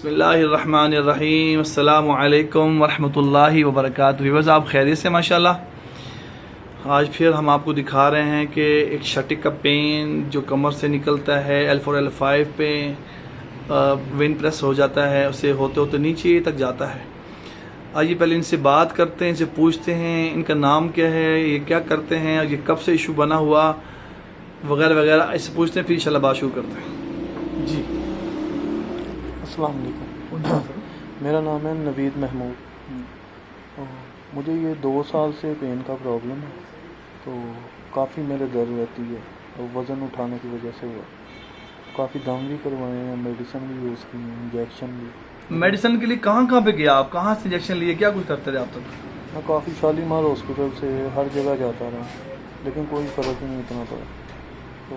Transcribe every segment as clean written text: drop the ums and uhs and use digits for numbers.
بسم اللہ الرحمن الرحیم، السلام علیکم ورحمۃ اللہ وبرکاتہ۔ ویورز، آپ خیریت سے ماشاءاللہ۔ آج پھر ہم آپ کو دکھا رہے ہیں کہ ایک شٹک کا پین جو کمر سے نکلتا ہے L4 L5 پہ وین پریس ہو جاتا ہے، اسے ہوتے ہوتے نیچے تک جاتا ہے۔ آئیے پہلے ان سے بات کرتے ہیں، ان سے پوچھتے ہیں ان کا نام کیا ہے، یہ کیا کرتے ہیں اور یہ کب سے ایشو بنا ہوا وغیرہ وغیرہ، اس سے پوچھتے ہیں، پھر انشاءاللہ بات شروع کرتے ہیں۔ جی السلام علیکم، میرا نام ہے نوید محمود۔ مجھے یہ 2 سال سے پین کا پرابلم ہے، تو کافی میرے درد رہتی ہے اور وزن اٹھانے کی وجہ سے کافی دم بھی کروائے ہیں، میڈیسن بھی یوز کی ہیں، انجیکشن بھی۔ میڈیسن کے لیے کہاں پہ گیا آپ؟ کہاں سے انجیکشن لیے؟ کیا کچھ کرتے رہے آپ تک؟ میں کافی شالیمار ہاسپٹل سے ہر جگہ جاتا رہا، لیکن کوئی فرق ہی نہیں اتنا پڑا۔ تو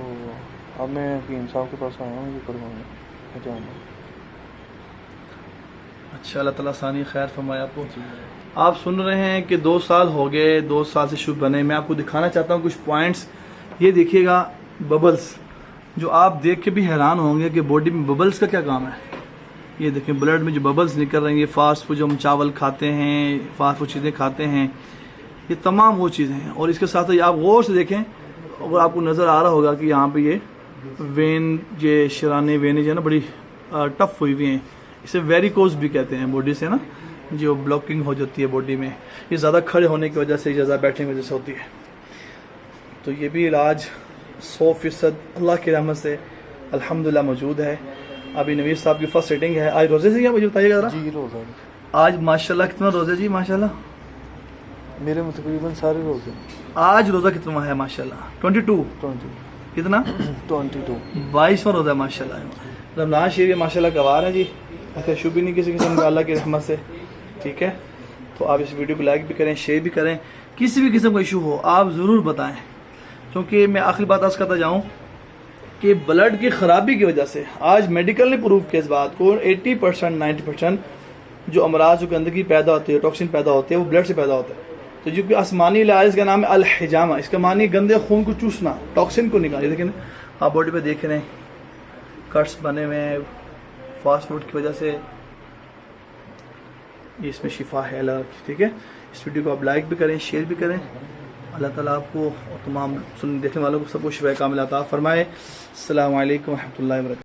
اب میں حکیم صاحب کے پاس آیا ہوں یہ کروانے جانا۔ اچھا، اللہ تعالیٰ ثانی خیر فرمائے آپ کو۔ آپ سن رہے ہیں کہ 2 سال ہو گئے، 2 سال سے شروع بنے۔ میں آپ کو دکھانا چاہتا ہوں کچھ پوائنٹس۔ یہ دیکھیے گا ببلز، جو آپ دیکھ کے بھی حیران ہوں گے کہ باڈی میں ببلز کا کیا کام ہے۔ یہ دیکھیں بلڈ میں جو ببلز نکل رہے ہیں، یہ فاسٹ فوڈ جو ہم چاول کھاتے ہیں، فاسٹ فوڈ چیزیں کھاتے ہیں، یہ تمام وہ چیزیں ہیں۔ اور اس کے ساتھ آپ غور سے دیکھیں، اگر آپ کو نظر آ رہا ہوگا کہ یہاں پہ یہ وین، یہ شرانے وینیں جو ہے نا بڑی ٹف ہوئی ہوئی ہیں، اسے ویریکوز بھی کہتے ہیں باڈی سے نا، جو بلاکنگ ہو جاتی ہے باڈی میں، یہ زیادہ کھڑے ہونے کی وجہ سے، زیادہ بیٹھنے کی وجہ سے ہوتی ہے۔ تو یہ بھی علاج 100% اللہ کی رحمت سے الحمدللہ موجود ہے۔ ابھی نوید صاحب کی فرسٹ سیٹنگ ہے۔ آج روزے سے کیا مجھے بتائیے گا ذرا؟ جی روزہ آج ماشاءاللہ کتنا روزہ جی؟ ماشاءاللہ میرے تقریباً سارے روزے۔ آج روزہ کتنا ہے؟ ماشاءاللہ 22 کتنا 22 22واں روزہ ہے ماشاءاللہ۔ رمضان شریف ماشاءاللہ گوار ہے جی، ایسا ایشو بھی نہیں کسی قسم کا اللہ کی رحمت سے، ٹھیک ہے۔ تو آپ اس ویڈیو کو لائک بھی کریں، شیئر بھی کریں، کسی بھی قسم کا ایشو ہو آپ ضرور بتائیں، کیونکہ میں آخری بات عرض کرتا جاؤں کہ بلڈ کی خرابی کی وجہ سے آج میڈیکل نے پروف کیا اس بات کو، 80% 90% جو امراض جو گندگی پیدا ہوتی ہے، ٹاکسن پیدا ہوتے ہیں، وہ بلڈ سے پیدا ہوتا ہے۔ تو جو کہ آسمانی علاج، اس کا نام ہے الحجامہ، اس کا معنی گندے خون کو چوسنا، ٹاکسن کو نکالنا۔ لیکن آپ باڈی پہ دیکھ رہے ہیں کٹس بنے ہوئے ہیں فاسٹ فوڈ کی وجہ سے، یہ اس میں شفا ہے اللہ کی، ٹھیک ہے۔ اس ویڈیو کو آپ لائک بھی کریں، شیئر بھی کریں۔ اللہ تعالیٰ آپ کو اور تمام دیکھنے والوں کو سب کو شفا کامل عطا فرمائے۔ السلام علیکم ورحمۃ اللہ وبرکاتہ۔